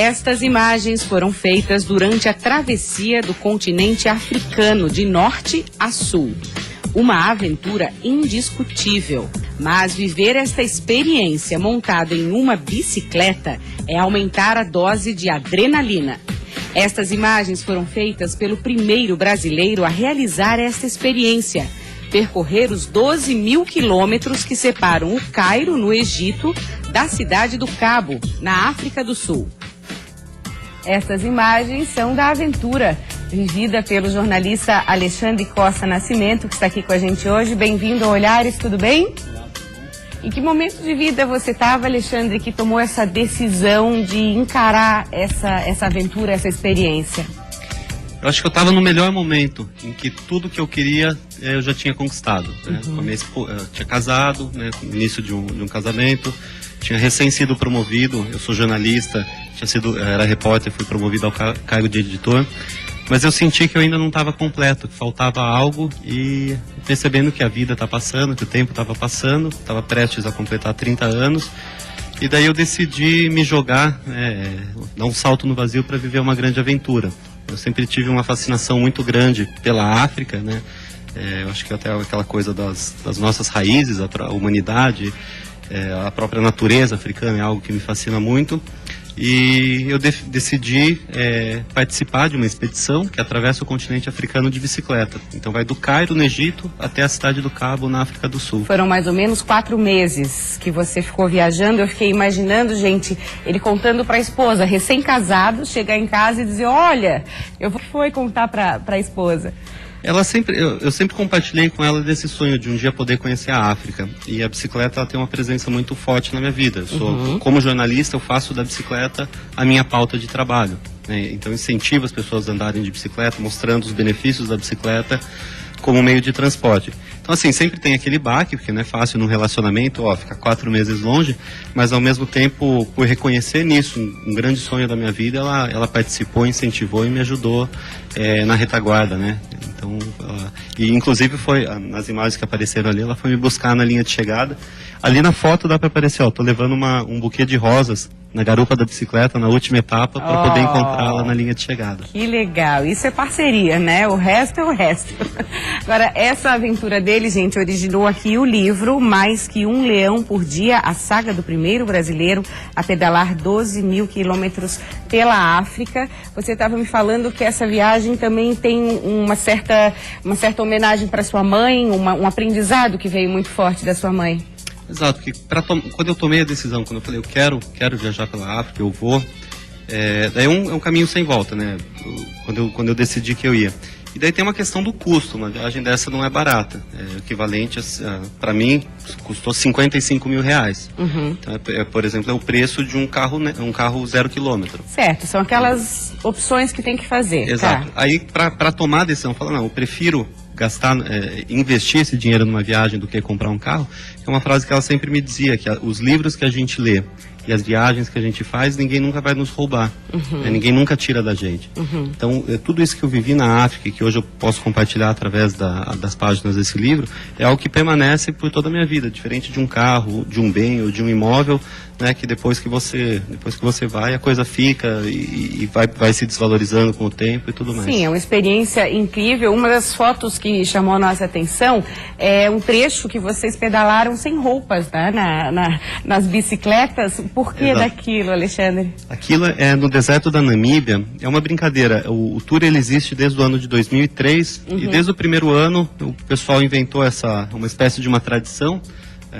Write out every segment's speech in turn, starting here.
Estas imagens foram feitas durante a travessia do continente africano de norte a sul. Uma aventura indiscutível, mas viver esta experiência montado em uma bicicleta é aumentar a dose de adrenalina. Estas imagens foram feitas pelo primeiro brasileiro a realizar esta experiência, percorrer os 12 mil quilômetros que separam o Cairo, no Egito, da cidade do Cabo, na África do Sul. Estas imagens são da aventura vivida pelo jornalista Alexandre Costa Nascimento, que está aqui com a gente hoje. Bem-vindo ao Olhares, tudo bem? Em que momento de vida você estava, Alexandre, que tomou essa decisão de encarar essa aventura, essa experiência? Eu acho que eu estava no melhor momento, em que tudo que eu queria eu já tinha conquistado. Né? Eu tinha casado, né, no início de um casamento, tinha recém sido promovido, eu sou jornalista, era repórter, fui promovido ao cargo de editor, mas eu senti que eu ainda não estava completo, que faltava algo, e percebendo que a vida está passando, que o tempo estava passando, estava prestes a completar 30 anos, e daí eu decidi me jogar, dar um salto no vazio para viver uma grande aventura. Eu sempre tive uma fascinação muito grande pela África, né? Eu acho que até aquela coisa das nossas raízes, a humanidade, a própria natureza africana é algo que me fascina muito. E eu decidi participar de uma expedição que atravessa o continente africano de bicicleta. Então vai do Cairo, no Egito, até a cidade do Cabo, na África do Sul. Foram mais ou menos 4 meses que você ficou viajando. Eu fiquei imaginando, gente, ele contando para a esposa, recém-casado, chegar em casa e dizer, olha, eu vou contar para a esposa. Eu sempre compartilhei com ela desse sonho de um dia poder conhecer a África, e a bicicleta tem uma presença muito forte na minha vida. Como jornalista, eu faço da bicicleta a minha pauta de trabalho, né? Então incentivo as pessoas a andarem de bicicleta, mostrando os benefícios da bicicleta como meio de transporte. Então assim, sempre tem aquele baque, porque não é fácil num relacionamento, ficar 4 meses longe, mas ao mesmo tempo, por reconhecer nisso um grande sonho da minha vida, ela participou, incentivou e me ajudou na retaguarda, né? Então, e inclusive foi, nas imagens que apareceram ali, ela foi me buscar na linha de chegada. Ali na foto dá para aparecer, tô levando um buquê de rosas na garupa da bicicleta, na última etapa, para poder encontrá-la na linha de chegada. Que legal, isso é parceria, né? O resto é o resto. Agora, essa aventura dele, gente, originou aqui o livro Mais que um Leão por Dia, a saga do primeiro brasileiro a pedalar 12 mil quilômetros pela África. Você estava me falando que essa viagem também tem uma certa homenagem para sua mãe, um aprendizado que veio muito forte da sua mãe. Exato, porque quando eu tomei a decisão, quando eu falei, eu quero viajar pela África, eu vou, daí é um caminho sem volta, né? Quando eu decidi que eu ia. E daí tem uma questão do custo, uma viagem dessa não é barata, equivalente, para mim, custou 55 mil reais. Então, por exemplo, é o preço de um carro 0 quilômetro. Certo, são aquelas opções que tem que fazer. Exato, aí para tomar a decisão, falar, não, eu prefiro investir esse dinheiro numa viagem do que comprar um carro, é uma frase que ela sempre me dizia, que os livros que a gente lê e as viagens que a gente faz, ninguém nunca vai nos roubar, ninguém nunca tira da gente. Então, tudo isso que eu vivi na África e que hoje eu posso compartilhar através das páginas desse livro, é algo que permanece por toda a minha vida, diferente de um carro, de um bem ou de um imóvel, né, que depois que você vai, a coisa fica e vai se desvalorizando com o tempo e tudo mais. Sim, é uma experiência incrível. Uma das fotos que chamou a nossa atenção é um trecho que vocês pedalaram sem roupas, né, nas bicicletas. Por que daquilo, Alexandre? Aquilo é no deserto da Namíbia, é uma brincadeira. O tour ele existe desde o ano de 2003 e desde o primeiro ano o pessoal inventou uma espécie de uma tradição.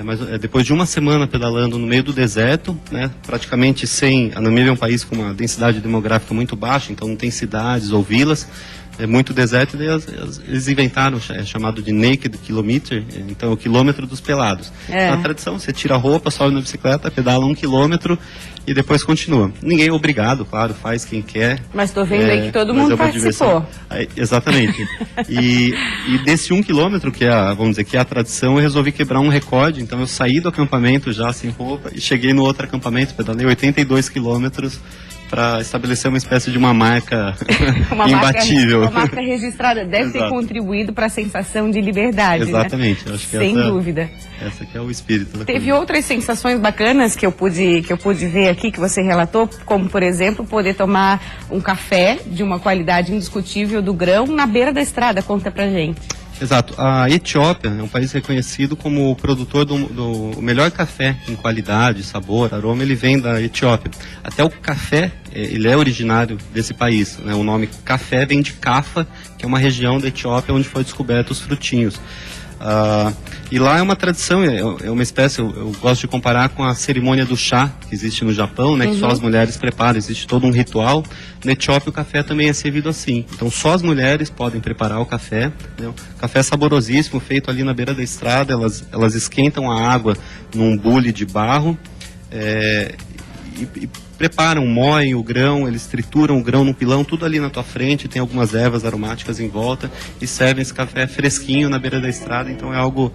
Mas depois de uma semana pedalando no meio do deserto, né, praticamente a Namíbia é um país com uma densidade demográfica muito baixa, então não tem cidades ou vilas, é muito deserto, e eles inventaram chamado de Naked Kilometer, então é o quilômetro dos pelados. Na tradição, você tira a roupa, sobe na bicicleta, pedala 1 quilômetro e depois continua. Ninguém é obrigado, claro, faz quem quer. Mas estou vendo aí que todo mundo participou. Exatamente. E desse 1 quilômetro, vamos dizer, que é a tradição, eu resolvi quebrar um recorde, então eu saí do acampamento já sem roupa e cheguei no outro acampamento, pedalei 82 quilômetros para estabelecer uma espécie de uma marca imbatível. Uma marca registrada. Deve ter contribuído para a sensação de liberdade. Exatamente. Né? Acho que sem dúvida. Essa que é o espírito da Teve coisa. outras sensações bacanas que eu pude ver aqui, que você relatou, como, por exemplo, poder tomar um café de uma qualidade indiscutível do grão na beira da estrada. Conta pra gente. Exato. A Etiópia é um país reconhecido como o produtor do melhor café em qualidade, sabor, aroma, ele vem da Etiópia. Até o café, ele é originário desse país, né? O nome café vem de Cafa, que é uma região da Etiópia onde foi descoberto os frutinhos. E lá é uma tradição, é uma espécie, eu gosto de comparar com a cerimônia do chá que existe no Japão, né, que só as mulheres preparam, existe todo um ritual. Na Etiópia o café também é servido assim, então só as mulheres podem preparar o café, né? O café é saborosíssimo, feito ali na beira da estrada, elas esquentam a água num bule de barro e preparam, moem o grão, eles trituram o grão no pilão, tudo ali na tua frente, tem algumas ervas aromáticas em volta e servem esse café fresquinho na beira da estrada, então é algo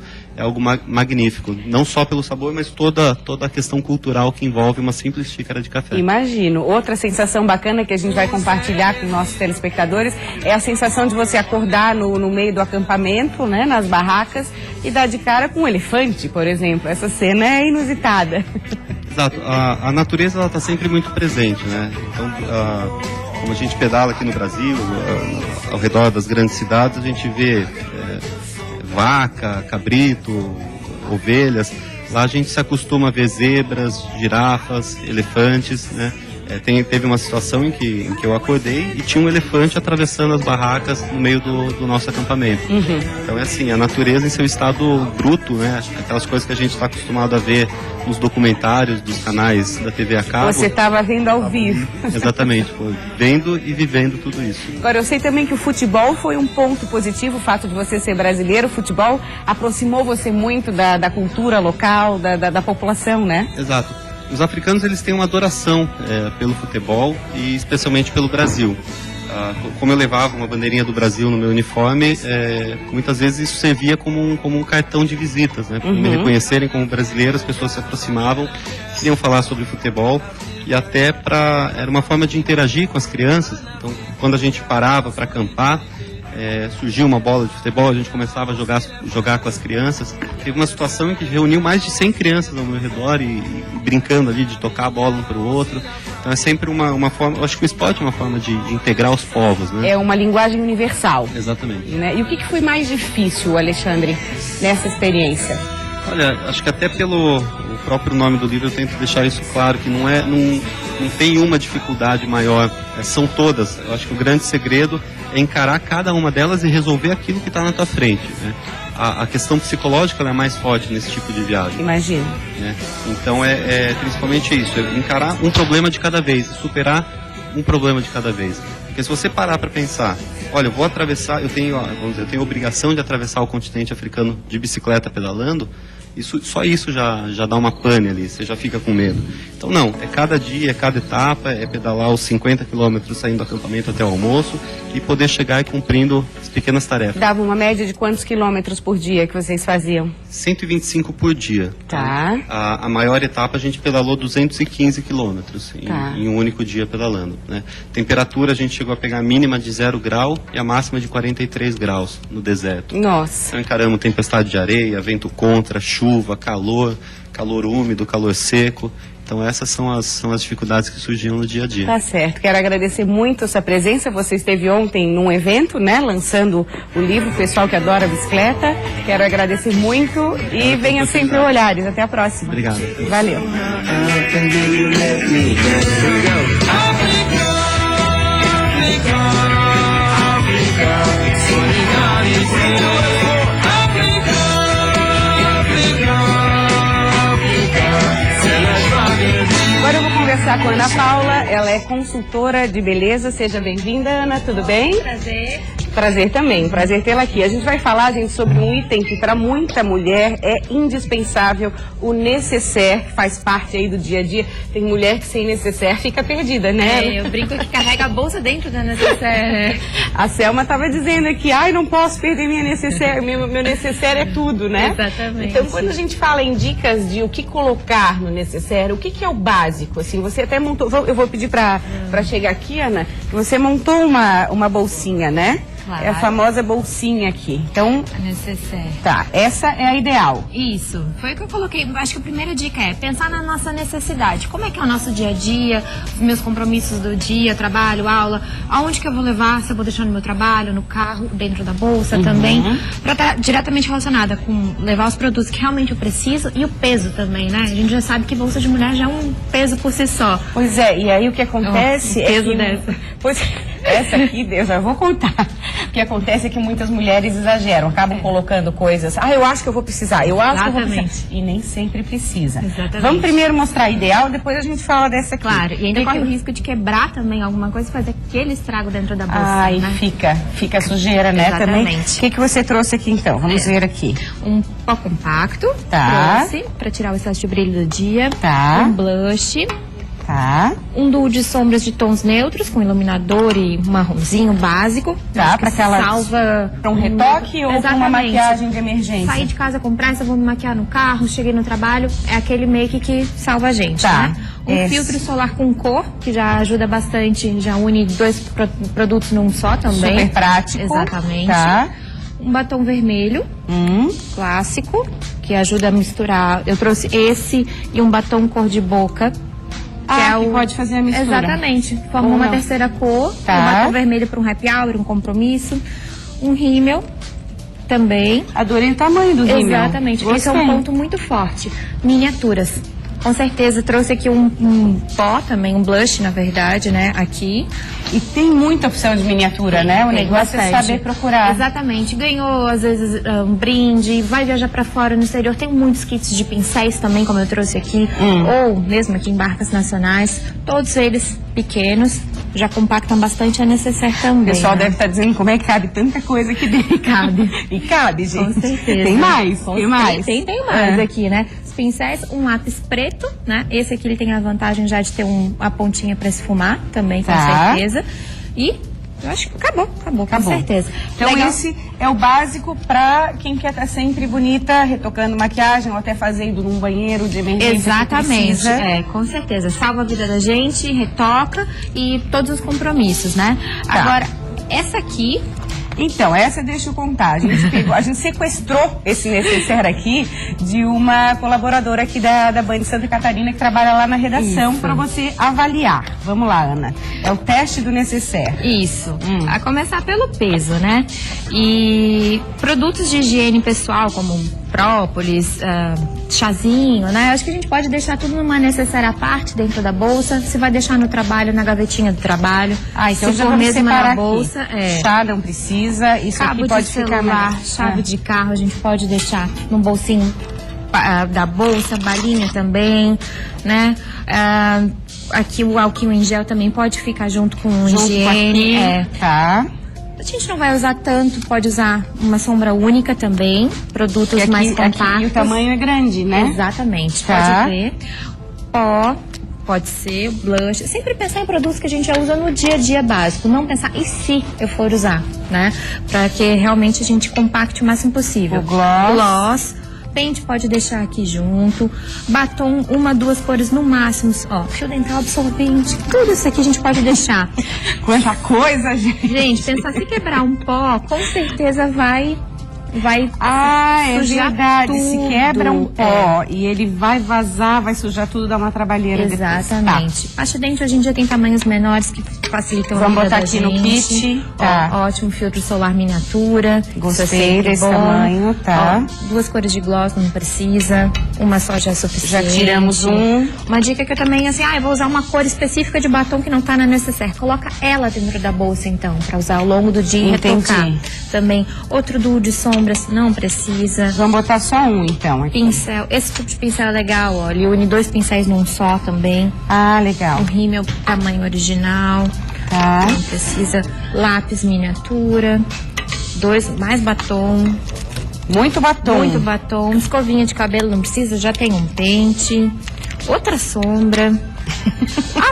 magnífico, não só pelo sabor, mas toda a questão cultural que envolve uma simples xícara de café. Imagino. Outra sensação bacana que a gente vai compartilhar com nossos telespectadores é a sensação de você acordar no meio do acampamento, né, nas barracas, e dar de cara com um elefante, por exemplo. Essa cena é inusitada. Exato. A natureza está sempre muito presente, né? Então, como a gente pedala aqui no Brasil, ao redor das grandes cidades, a gente vê vaca, cabrito, ovelhas. Lá a gente se acostuma a ver zebras, girafas, elefantes, né? Teve uma situação em que eu acordei e tinha um elefante atravessando as barracas no meio do nosso acampamento. Então é assim, a natureza em seu estado bruto, né? Aquelas coisas que a gente está acostumado a ver nos documentários dos canais da TV a cabo. Você estava vendo ao vivo. Exatamente, vendo e vivendo tudo isso. Agora, eu sei também que o futebol foi um ponto positivo, o fato de você ser brasileiro. O futebol aproximou você muito da cultura local, da população, né? Exato. Os africanos, eles têm uma adoração pelo futebol e especialmente pelo Brasil. Como eu levava uma bandeirinha do Brasil no meu uniforme, muitas vezes isso servia como um cartão de visitas, né? Para me reconhecerem como brasileiro, as pessoas se aproximavam, queriam falar sobre futebol e até era uma forma de interagir com as crianças. Então, quando a gente parava para acampar, surgiu uma bola de futebol, a gente começava a jogar com as crianças. Teve uma situação em que reuniu mais de 100 crianças ao meu redor e brincando ali de tocar a bola um para o outro. Então é sempre uma forma, eu acho que o esporte é uma forma de integrar os povos, né? É uma linguagem universal. Exatamente. Né? E o que foi mais difícil, Alexandre, nessa experiência? Olha, acho que até pelo o próprio nome do livro eu tento deixar isso claro, que não tem uma dificuldade maior, são todas. Eu acho que o grande segredo é encarar cada uma delas e resolver aquilo que está na tua frente, né? A questão psicológica ela é mais forte nesse tipo de viagem. Imagino. Né? Então principalmente isso, encarar um problema de cada vez, superar um problema de cada vez. Porque se você parar para pensar, olha, eu vou atravessar, eu tenho a obrigação de atravessar o continente africano de bicicleta pedalando, só isso já dá uma pane ali, você já fica com medo. Então não, é cada dia, é cada etapa, é pedalar os 50 quilômetros saindo do acampamento até o almoço e poder chegar e cumprindo as pequenas tarefas. Dava uma média de quantos quilômetros por dia que vocês faziam? 125 por dia. Tá. A maior etapa a gente pedalou 215 quilômetros em um único dia pedalando, né? Temperatura a gente chegou a pegar a mínima de 0 grau e a máxima de 43 graus no deserto. Nossa. Então encaramos tempestade de areia, vento contra, chuva, calor úmido, calor seco. Então essas são as dificuldades que surgiam no dia a dia. Tá certo. Quero agradecer muito a sua presença. Você esteve ontem num evento, né, lançando o livro, o pessoal que adora bicicleta. Quero agradecer muito e venha sempre ao Olhares. Até a próxima. Obrigado. Valeu. Agora eu vou conversar com a Ana Paula, ela é consultora de beleza. Seja bem-vinda, Ana, tudo bem? Prazer. Prazer também, prazer tê-la aqui. A gente vai falar, gente, sobre um item que para muita mulher é indispensável, o necessaire, que faz parte aí do dia a dia. Tem mulher que sem necessaire fica perdida, né? Eu brinco que carrega a bolsa dentro da necessaire. A Selma estava dizendo aqui, não posso perder minha necessaire, meu necessaire é tudo, né? Exatamente. Então, quando a gente fala em dicas de o que colocar no necessaire, o que é o básico? Assim, você até montou, eu vou pedir para chegar aqui, Ana, que você montou uma bolsinha, né? Claro. É a famosa bolsinha aqui. Então, Necessaire. tá, essa é a ideal. Isso, foi o que eu coloquei. Acho que a primeira dica é pensar na nossa necessidade. Como é que é o nosso dia a dia, os meus compromissos do dia, trabalho, aula, aonde que eu vou levar, se eu vou deixar no meu trabalho, no carro, dentro da bolsa também, para estar diretamente relacionada com levar os produtos que realmente eu preciso e o peso também, né? A gente já sabe que bolsa de mulher já é um peso por si só. Pois é, e aí o que acontece o peso é que... dessa. Pois, essa aqui, Deus, eu vou contar. O que acontece é que muitas mulheres exageram, acabam colocando coisas. Eu acho que eu vou precisar, eu acho que eu vou precisar. E nem sempre precisa. Exatamente. Vamos primeiro mostrar a ideal, depois a gente fala dessa aqui. Claro, e ainda corre o risco de quebrar também alguma coisa e fazer aquele estrago dentro da bolsa. Ai, né? fica sujeira, né? Exatamente. Também. O que você trouxe aqui então? Vamos ver aqui. Um pó compacto, Tá. trouxe, pra tirar o excesso de brilho do dia. Tá. Um blush. Tá. Um duo de sombras de tons neutros, com iluminador e marronzinho básico. Tá, para aquela... salva... Para um retoque ou para uma maquiagem de emergência? Saí de casa com pressa, vou me maquiar no carro, cheguei no trabalho, é aquele make que salva a gente, tá, né? Um filtro solar com cor, que já ajuda bastante, já une dois produtos num só também. Super prático. Exatamente. Tá. Um batom vermelho, clássico, que ajuda a misturar. Eu trouxe esse e um batom cor de boca. Que pode fazer a mistura. Exatamente. Forma uma terceira cor. Tá. Um batom vermelho para um happy hour, um compromisso. Um rímel também. Adorei o tamanho do rímel. Exatamente. Esse é um ponto muito forte. Miniaturas. Com certeza, trouxe aqui um pó também, um blush, na verdade, né, aqui. E tem muita opção de miniatura, né? O negócio é saber procurar. Exatamente. Ganhou, às vezes, um brinde, vai viajar pra fora, no exterior. Tem muitos kits de pincéis também, como eu trouxe aqui. Ou mesmo aqui em marcas nacionais. Todos eles pequenos, já compactam bastante a necessaire também. O pessoal né? deve estar dizendo como é que cabe tanta coisa aqui dentro. Cabe. E cabe, gente. Com certeza. Tem mais? Tem mais aqui, né? Os pincéis, um lápis preto, né? Esse aqui ele tem a vantagem já de ter a pontinha para esfumar também, com certeza. E eu acho que acabou, com certeza. Então esse é o básico para quem quer estar sempre bonita, retocando maquiagem ou até fazendo num banheiro de emergência. Exatamente, com certeza. Salva a vida da gente, retoca e todos os compromissos, né? Tá. Agora, essa aqui... Então, essa deixa eu contar. A gente sequestrou esse necessaire aqui de uma colaboradora aqui da Band de Santa Catarina que trabalha lá na redação para você avaliar. Vamos lá, Ana. É o teste do necessaire. Isso. A começar pelo peso, né? E produtos de higiene pessoal, como própolis, chazinho, né? Acho que a gente pode deixar tudo numa necessaire à parte dentro da bolsa. Se vai deixar no trabalho, na gavetinha do trabalho. Então se já for vamos mesmo separar na aqui. bolsa, Chá não precisa, isso cabo aqui pode de ficar celular, chave de carro, a gente pode deixar num bolsinho da bolsa, balinha também, né? Aqui o álcool em gel também pode ficar junto com o higiene. Tá. A gente não vai usar tanto, pode usar uma sombra única também, produtos aqui, mais compactos. Aqui o tamanho é grande, né? Exatamente, Tá. pode ver. Pó, pode ser, blush. Sempre pensar em produtos que a gente já usa no dia a dia básico. Não pensar, e se eu for usar, né? Pra que realmente a gente compacte o máximo possível. O gloss. Gloss. Pente pode deixar aqui junto. Batom, 1, 2 cores no máximo. Ó, fio dental, absorvente. Tudo isso aqui a gente pode deixar. Quanta coisa, gente. Gente, pensar se quebrar um pó, com certeza vai é sujar verdade. tudo. Se quebra um pó e ele vai vazar, vai sujar tudo, dá uma trabalheira Exatamente. depois. Pasta dente hoje em dia tem tamanhos menores que facilitam Vamos a vida botar da aqui gente. no kit. Tá. Ó, ótimo filtro solar miniatura. Gostei desse tamanho, tá. Ó, 2 cores de gloss, não precisa. Uma só já é suficiente. Já tiramos um. Uma dica que eu também, assim, eu vou usar uma cor específica de batom que não tá na necessaire. Coloca ela dentro da bolsa, então, pra usar ao longo do dia e retocar. Também, outro duo de sombras, não precisa. Vamos botar só um, então. Aqui. Pincel, esse tipo de pincel é legal, ó. Ele une 2 pincéis num só também. Legal. Um rímel tamanho original. Tá. Então, precisa lápis miniatura, mais batom. Muito batom. Muito batom. Escovinha de cabelo não precisa, já tem um pente. Outra sombra.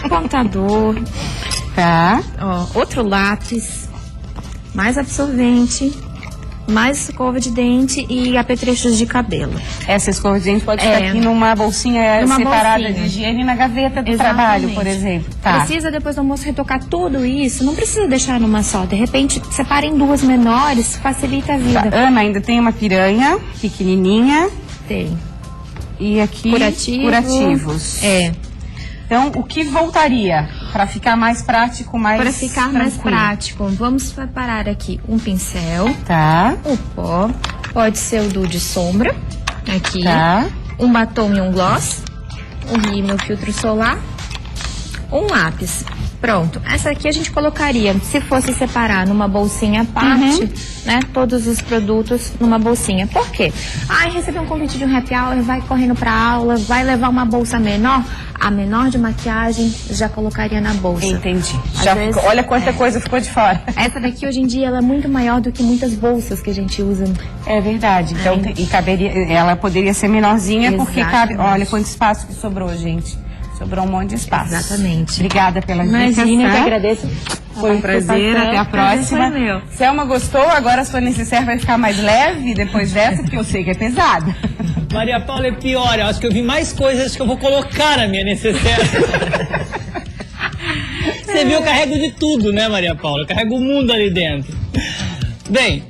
Apontador. Tá. Ó, outro lápis. Mais absorvente. Mais escova de dente e apetrechos de cabelo. Essa escova de dente pode ficar aqui numa bolsinha separada de higiene na gaveta do trabalho, por exemplo. Tá. Precisa, depois do almoço, retocar tudo isso. Não precisa deixar numa só. De repente, separa em 2 menores, facilita a vida. Tá. Ana, ainda tem uma piranha pequenininha. Tem. E aqui, curativos. Então, o que voltaria para ficar mais prático, Para ficar mais prático, vamos preparar aqui um pincel. Tá. O pó. Pode ser o do de sombra. Aqui. Tá. Um batom e um gloss. Um rímel, filtro solar. Um lápis. Pronto. Essa aqui a gente colocaria, se fosse separar numa bolsinha à parte, né? Todos os produtos numa bolsinha. Por quê? Recebeu um convite de um happy hour, vai correndo pra aula, vai levar uma bolsa menor. A menor de maquiagem já colocaria na bolsa. Entendi. Olha quanta coisa ficou de fora. Essa daqui hoje em dia ela é muito maior do que muitas bolsas que a gente usa. É verdade. Então, ela poderia ser menorzinha. Exatamente. Porque cabe. Olha quanto espaço que sobrou, gente. Sobrou um monte de espaço. Exatamente. Obrigada pela dica. Imagina, eu que agradeço. Foi um prazer, até a próxima. Selma gostou, agora a sua necessaire vai ficar mais leve depois dessa, porque eu sei que é pesada. Maria Paula, é pior, eu acho que eu vi mais coisas que eu vou colocar na minha necessaire. Você viu, eu carrego de tudo, né, Maria Paula? Eu carrego o mundo ali dentro. Bem,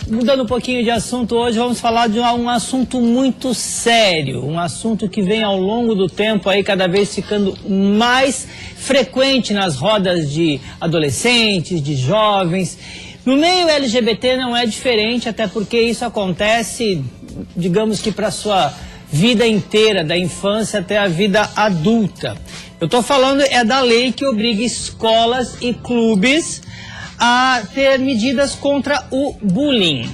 mudando um pouquinho de assunto, hoje vamos falar de um assunto muito sério, um assunto que vem ao longo do tempo aí cada vez ficando mais frequente nas rodas de adolescentes, de jovens. No meio LGBT não é diferente, até porque isso acontece, digamos que para a sua vida inteira, da infância até a vida adulta. Eu estou falando da lei que obriga escolas e clubes a ter medidas contra o bullying.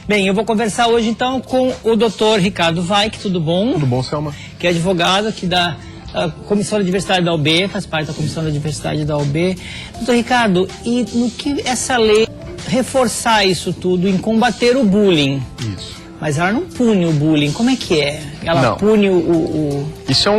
Bem, eu vou conversar hoje então com o Dr. Ricardo Vaik, tudo bom? Tudo bom, Selma? Que é advogado aqui da Comissão da Diversidade da UB, faz parte da Comissão da Diversidade da UB. Doutor Ricardo, e no que essa lei reforçar isso tudo em combater o bullying? Isso. Mas ela não pune o bullying, como é que é? Ela não. Pune Isso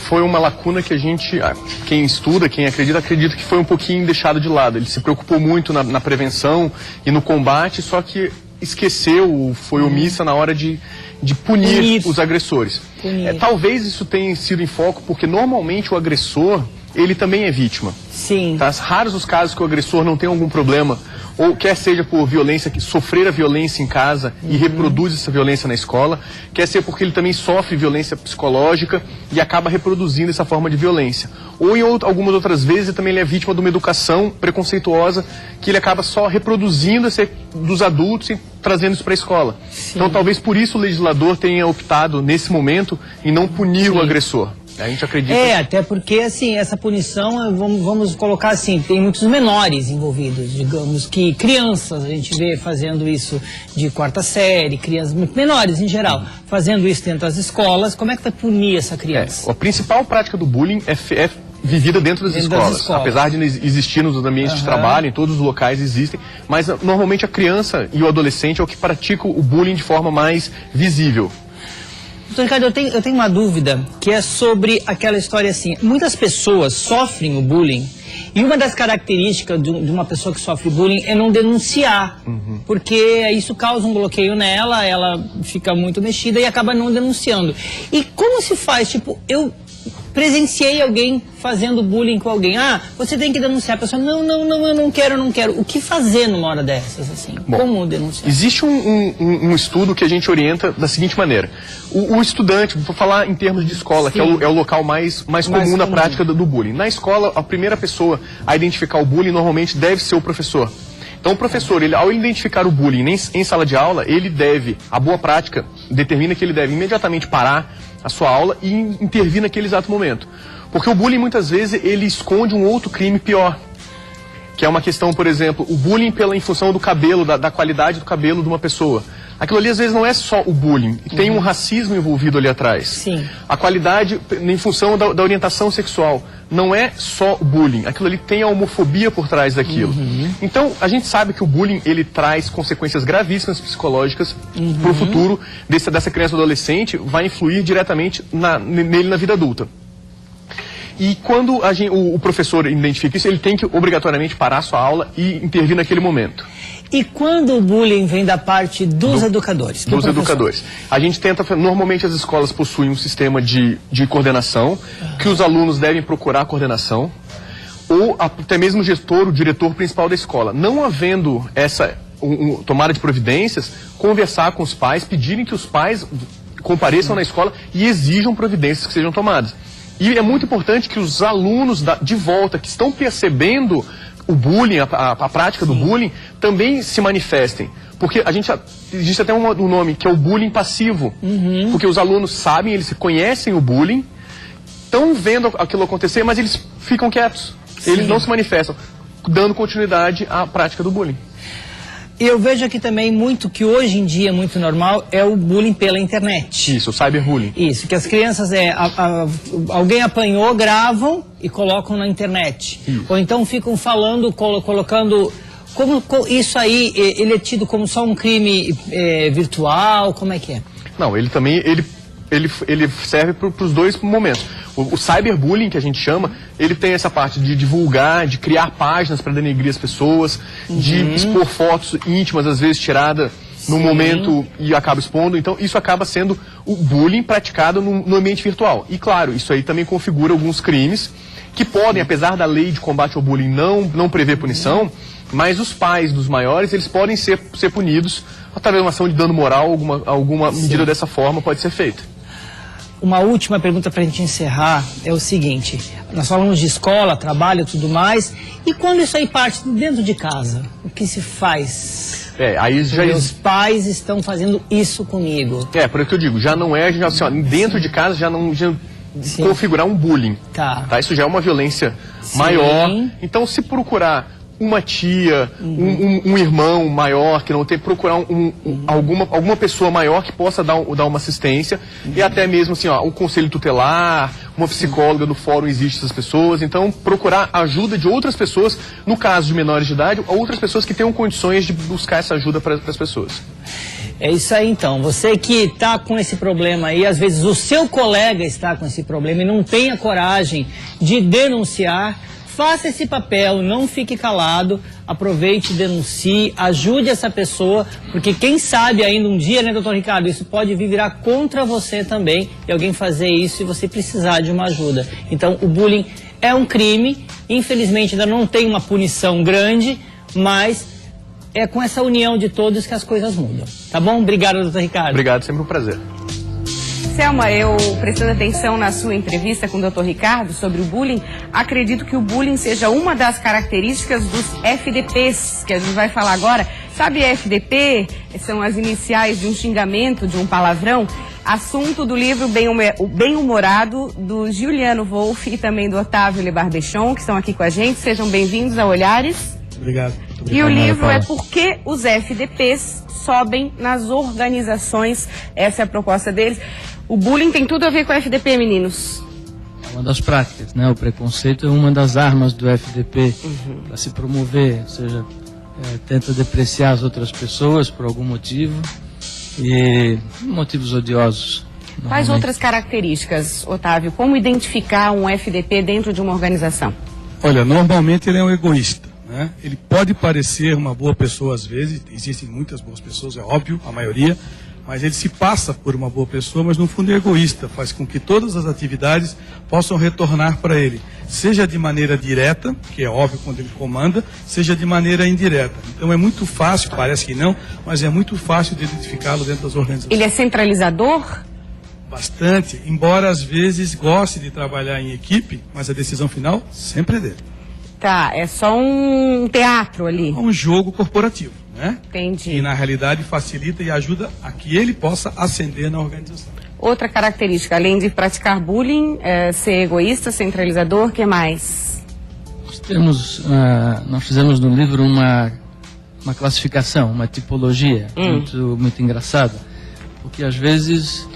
foi uma lacuna que a gente, quem estuda, quem acredita que foi um pouquinho deixado de lado. Ele se preocupou muito na prevenção e no combate, só que esqueceu, foi omissa na hora de punir os agressores. Talvez isso tenha sido em foco, porque normalmente o agressor, ele também é vítima. Sim. Tá? Raros os casos que o agressor não tem algum problema, ou quer seja por violência, que sofrer a violência em casa e reproduz essa violência na escola, quer seja porque ele também sofre violência psicológica e acaba reproduzindo essa forma de violência. Ou em algumas outras vezes também ele é vítima de uma educação preconceituosa, que ele acaba só reproduzindo dos adultos e trazendo isso para a escola. Sim. Então talvez por isso o legislador tenha optado nesse momento em não punir o agressor. A gente acredita. Até porque, assim, essa punição, vamos colocar assim, tem muitos menores envolvidos, digamos que crianças, a gente vê fazendo isso de 4ª série, crianças muito menores em geral, fazendo isso dentro das escolas. Como é que vai punir essa criança? A principal prática do bullying é vivida dentro das escolas. Apesar de existir nos ambientes de trabalho, em todos os locais existem, mas normalmente a criança e o adolescente é o que pratica o bullying de forma mais visível. Doutor Ricardo, eu tenho uma dúvida, que é sobre aquela história assim, muitas pessoas sofrem o bullying, e uma das características de uma pessoa que sofre bullying é não denunciar, porque isso causa um bloqueio nela, ela fica muito mexida e acaba não denunciando. E como se faz, tipo, eu presenciei alguém fazendo bullying com alguém, você tem que denunciar, a pessoa, não, eu não quero. O que fazer numa hora dessas, assim? Bom, como denunciar? Existe um estudo que a gente orienta da seguinte maneira. O estudante, vou falar em termos de escola, que é o local mais comum na prática do bullying. Na escola, a primeira pessoa a identificar o bullying normalmente deve ser o professor. Então o professor, ao identificar o bullying em sala de aula, a boa prática determina que ele deve imediatamente parar a sua aula e intervir naquele exato momento. Porque o bullying muitas vezes ele esconde um outro crime pior. Que é uma questão, por exemplo, o bullying em função do cabelo, da qualidade do cabelo de uma pessoa. Aquilo ali às vezes não é só o bullying, tem um racismo envolvido ali atrás. Sim. A qualidade em função da orientação sexual. não é só o bullying, aquilo ali tem a homofobia por trás daquilo. Então, a gente sabe que o bullying, ele traz consequências gravíssimas psicológicas para o futuro dessa criança ou adolescente, vai influir diretamente nele na vida adulta. E quando o professor identifica isso, ele tem que obrigatoriamente parar a sua aula e intervir naquele momento. E quando o bullying vem da parte dos educadores? Dos educadores. A gente tenta, normalmente as escolas possuem um sistema de coordenação, que os alunos devem procurar coordenação, ou até mesmo o gestor, o diretor principal da escola. Não havendo essa tomada de providências, conversar com os pais, pedirem que os pais compareçam na escola e exijam providências que sejam tomadas. E é muito importante que os alunos de volta, que estão percebendo o bullying, a prática do bullying, também se manifestem. Porque existe até um nome, que é o bullying passivo. Porque os alunos sabem, eles conhecem o bullying, estão vendo aquilo acontecer, mas eles ficam quietos. Eles não se manifestam, dando continuidade à prática do bullying. Eu vejo aqui também muito que hoje em dia é muito normal é o bullying pela internet. Isso, o cyberbullying. Isso, que as crianças, alguém apanhou, gravam e colocam na internet. Isso. Ou então ficam falando, colocando... isso aí, ele é tido como só um crime virtual, como é que é? Não, ele também, ele serve para os dois momentos. O cyberbullying, que a gente chama, ele tem essa parte de divulgar, de criar páginas para denegrir as pessoas, de expor fotos íntimas, às vezes tiradas no momento e acaba expondo. Então, isso acaba sendo o bullying praticado no ambiente virtual. E, claro, isso aí também configura alguns crimes que podem, apesar da lei de combate ao bullying não prever punição, mas os pais dos maiores, eles podem ser punidos através de uma ação de dano moral, alguma medida dessa forma pode ser feita. Uma última pergunta para a gente encerrar é o seguinte: nós falamos de escola, trabalho e tudo mais, e quando isso aí parte dentro de casa, o que se faz? Aí já Meus pais estão fazendo isso comigo. Por isso que eu digo, já não é, dentro de casa já configurar um bullying. Tá? Isso já é uma violência maior. Então, se procurar uma tia, um irmão maior, que não tem, procurar alguma pessoa maior que possa dar uma assistência, e até mesmo assim, um conselho tutelar, uma psicóloga do fórum, existe essas pessoas, então procurar ajuda de outras pessoas, no caso de menores de idade, ou outras pessoas que tenham condições de buscar essa ajuda para as pessoas. É isso aí então, você que está com esse problema aí, às vezes o seu colega está com esse problema e não tem a coragem de denunciar, faça esse papel, não fique calado, aproveite, denuncie, ajude essa pessoa, porque quem sabe ainda um dia, né, doutor Ricardo, isso pode vir virar contra você também, e alguém fazer isso e você precisar de uma ajuda. Então, o bullying é um crime, infelizmente ainda não tem uma punição grande, mas é com essa união de todos que as coisas mudam. Tá bom? Obrigado, doutor Ricardo. Obrigado, sempre um prazer. Selma, eu prestando atenção na sua entrevista com o Dr. Ricardo sobre o bullying, acredito que o bullying seja uma das características dos FDPs, que a gente vai falar agora. Sabe, FDP são as iniciais de um xingamento, de um palavrão? Assunto do livro Bem-Humorado, do Juliano Wolff e também do Otávio Le Barbechon, que estão aqui com a gente. Sejam bem-vindos a Olhares. Obrigado. E o livro é Por que os FDPs sobem nas organizações. Essa é a proposta deles. O bullying tem tudo a ver com o FDP, meninos. É uma das práticas, né? O preconceito é uma das armas do FDP para se promover, ou seja, tenta depreciar as outras pessoas por algum motivo e motivos odiosos. Quais outras características, Otávio? Como identificar um FDP dentro de uma organização? Olha, normalmente ele é um egoísta, né? Ele pode parecer uma boa pessoa às vezes, existem muitas boas pessoas, é óbvio, a maioria, mas ele se passa por uma boa pessoa, mas no fundo é egoísta, faz com que todas as atividades possam retornar para ele, seja de maneira direta, que é óbvio quando ele comanda, seja de maneira indireta. Então é muito fácil, parece que não, mas é muito fácil de identificá-lo dentro das organizações. Ele é centralizador? Bastante, embora às vezes goste de trabalhar em equipe, mas a decisão final sempre é dele. Tá, é só um teatro ali. É um jogo corporativo, né? Entendi. E na realidade facilita e ajuda a que ele possa ascender na organização. Outra característica, além de praticar bullying, ser egoísta, centralizador, o que mais? Nós fizemos no livro uma classificação, uma tipologia muito engraçada, porque às vezes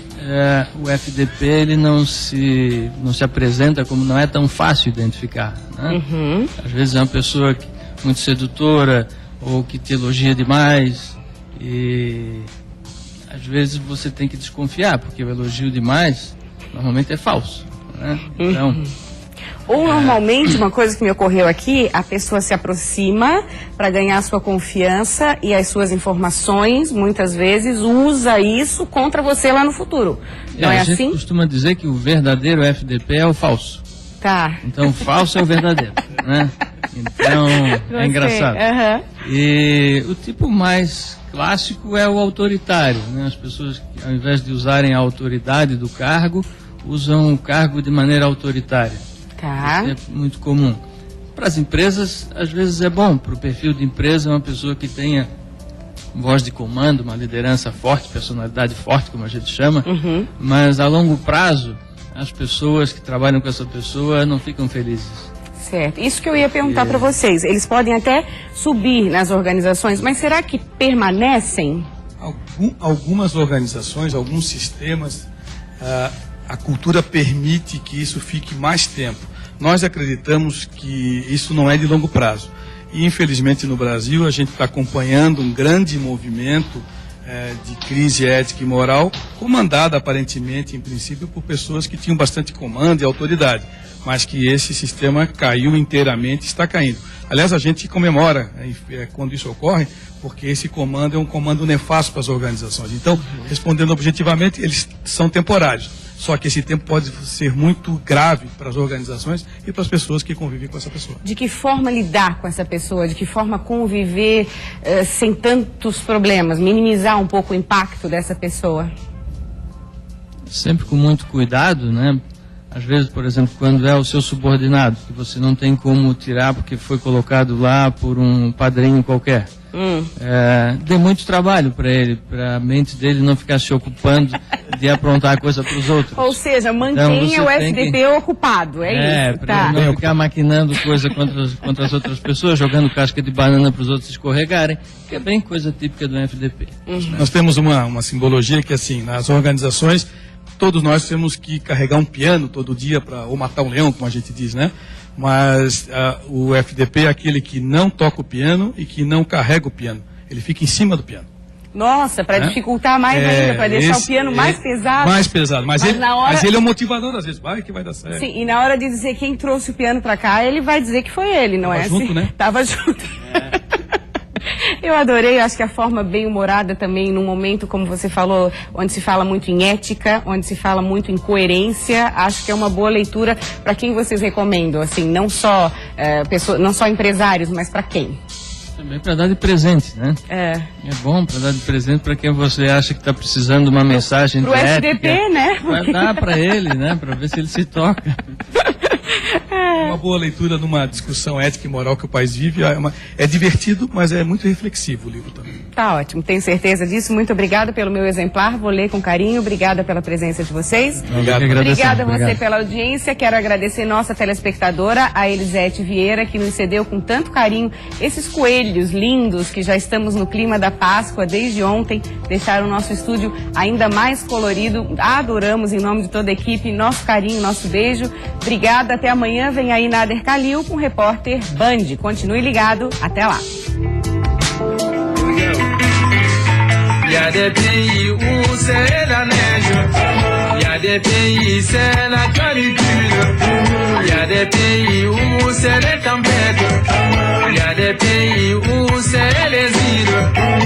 o FDP ele não se apresenta como, não é tão fácil identificar, né? Às vezes é uma pessoa muito sedutora ou que te elogia demais, e às vezes você tem que desconfiar, porque o elogio demais normalmente é falso, né? Então, ou normalmente, uma coisa que me ocorreu aqui, a pessoa se aproxima para ganhar a sua confiança e as suas informações, muitas vezes usa isso contra você lá no futuro. Não é a assim? gente costuma dizer que o verdadeiro FDP é o falso. Tá. Então, o falso é o verdadeiro, né? Então, é engraçado. E o tipo mais clássico é o autoritário, né? As pessoas, ao invés de usarem a autoridade do cargo, usam o cargo de maneira autoritária. Tá. Isso é muito comum. Para as empresas, às vezes é bom. Para o perfil de empresa, uma pessoa que tenha voz de comando, uma liderança forte, personalidade forte, como a gente chama. Mas a longo prazo, as pessoas que trabalham com essa pessoa não ficam felizes. Certo. Isso que eu ia perguntar para vocês. Eles podem até subir nas organizações, mas será que permanecem? Algumas organizações, alguns sistemas, a cultura permite que isso fique mais tempo. Nós acreditamos que isso não é de longo prazo. E, infelizmente, no Brasil, a gente está acompanhando um grande movimento de crise ética e moral, comandada, aparentemente, em princípio, por pessoas que tinham bastante comando e autoridade, mas que esse sistema caiu inteiramente, está caindo. Aliás, a gente comemora quando isso ocorre, porque esse comando é um comando nefasto para as organizações. Então, respondendo objetivamente, eles são temporários. Só que esse tempo pode ser muito grave para as organizações e para as pessoas que convivem com essa pessoa. De que forma lidar com essa pessoa? De que forma conviver sem tantos problemas? Minimizar um pouco o impacto dessa pessoa? Sempre com muito cuidado, né? Às vezes, por exemplo, quando é o seu subordinado, que você não tem como tirar porque foi colocado lá por um padrinho qualquer. Dê muito trabalho para ele, para a mente dele não ficar se ocupando de aprontar coisa para os outros. Ou seja, mantenha o FDP ocupado, é isso? Para ele não ficar maquinando coisa contra as outras pessoas, jogando casca de banana para os outros escorregarem, que é bem coisa típica do FDP. Nós temos uma simbologia que, assim, nas organizações, todos nós temos que carregar um piano todo dia ou matar um leão, como a gente diz, né? Mas o FDP é aquele que não toca o piano e que não carrega o piano. Ele fica em cima do piano. Nossa, para dificultar mais ainda, para deixar o piano mais pesado. Mais pesado, mas ele é o motivador, às vezes, vai que vai dar certo. Sim, e na hora de dizer quem trouxe o piano para cá, ele vai dizer que foi ele, não é junto, assim? Né? Tava junto. Eu adorei, acho que a forma bem-humorada também, num momento, como você falou, onde se fala muito em ética, onde se fala muito em coerência, acho que é uma boa leitura para quem vocês recomendam, assim, não só empresários, mas para quem? Também para dar de presente, né? É bom para dar de presente para quem você acha que está precisando de uma mensagem pro FDP, ética, né? Vai dar para ele, né? Para ver se ele se toca. Uma boa leitura numa discussão ética e moral que o país vive. É divertido, mas é muito reflexivo o livro também. Tá ótimo, tenho certeza disso. Muito obrigada pelo meu exemplar, vou ler com carinho. Obrigada pela presença de vocês. Obrigada a você pela audiência. Quero agradecer nossa telespectadora, a Elisete Vieira, que nos cedeu com tanto carinho esses coelhos lindos que já estamos no clima da Páscoa desde ontem. Deixaram o nosso estúdio ainda mais colorido. Adoramos, em nome de toda a equipe, nosso carinho, nosso beijo. Obrigada, até amanhã. Vem aí Nader Kalil com o repórter Band. Continue ligado, até lá. Il y a des pays où c'est la neige, il y a des pays c'est la canicule, il y a des pays où c'est les tempêtes, il y a des pays où c'est les îles.